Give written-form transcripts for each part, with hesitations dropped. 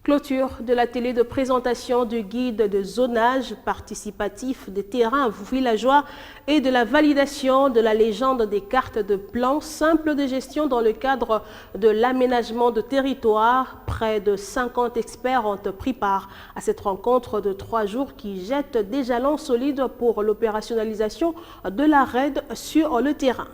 Clôture de l'atelier de présentation du guide de zonage participatif des terrains villageois et de la validation de la légende des cartes de plans simples de gestion dans le cadre de l'aménagement de territoire. Près de 50 experts ont pris part à cette rencontre de 3 jours qui jette des jalons solides pour l'opérationnalisation de la RED sur le terrain.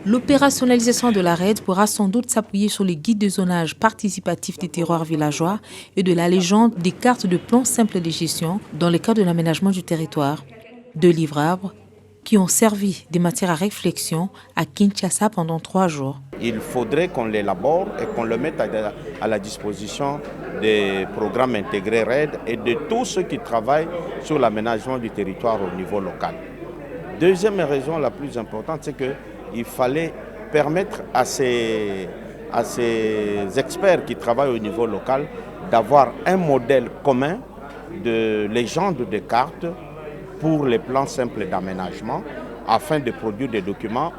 L'opérationnalisation de la RED pourra sans doute s'appuyer sur les guides de zonage participatif des terroirs villageois et de la légende des cartes de plans simples de gestion dans le cadre de l'aménagement du territoire. 2 livrables qui ont servi de matière à réflexion à Kinshasa pendant 3 jours. Il faudrait qu'on l'élabore et qu'on le mette à la disposition des programmes intégrés RED et de tous ceux qui travaillent sur l'aménagement du territoire au niveau local. Deuxième raison la plus importante, c'est qu'il fallait permettre à ces experts qui travaillent au niveau local d'avoir un modèle commun de légende des cartes pour les plans simples d'aménagement afin de produire des documents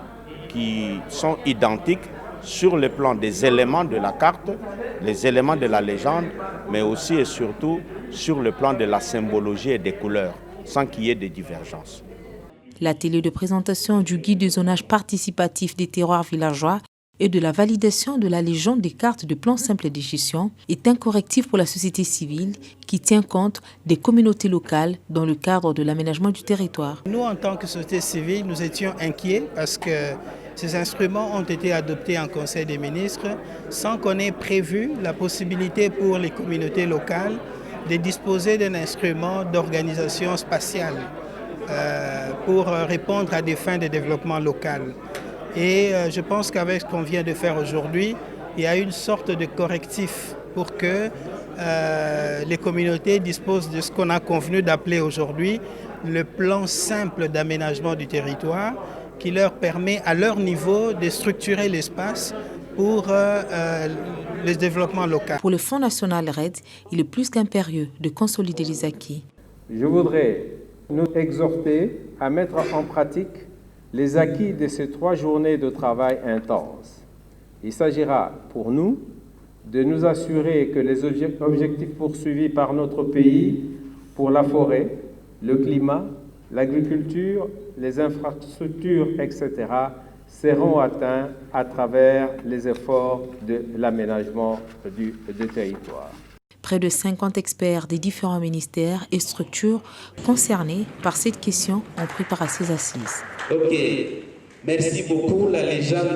qui sont identiques sur le plan des éléments de la carte, les éléments de la légende, mais aussi et surtout sur le plan de la symbologie et des couleurs, sans qu'il y ait de divergences. L'atelier de présentation du guide de zonage participatif des terroirs villageois et de la validation de la légende des cartes de plans simples de gestion est un correctif pour la société civile qui tient compte des communautés locales dans le cadre de l'aménagement du territoire. Nous, en tant que société civile, nous étions inquiets parce que ces instruments ont été adoptés en Conseil des ministres sans qu'on ait prévu la possibilité pour les communautés locales de disposer d'un instrument d'organisation spatiale pour répondre à des fins de développement local. Et je pense qu'avec ce qu'on vient de faire aujourd'hui, il y a une sorte de correctif pour que les communautés disposent de ce qu'on a convenu d'appeler aujourd'hui le plan simple d'aménagement du territoire qui leur permet à leur niveau de structurer l'espace pour le développement local. Pour le Fonds national RED, il est plus qu'impérieux de consolider les acquis. Je voudrais nous exhorter à mettre en pratique les acquis de ces 3 journées de travail intenses. Il s'agira pour nous de nous assurer que les objectifs poursuivis par notre pays pour la forêt, le climat, l'agriculture, les infrastructures, etc. seront atteints à travers les efforts de l'aménagement du territoire. Près de 50 experts des différents ministères et structures concernés par cette question ont pris part à ces assises. Ok, merci beaucoup. La légende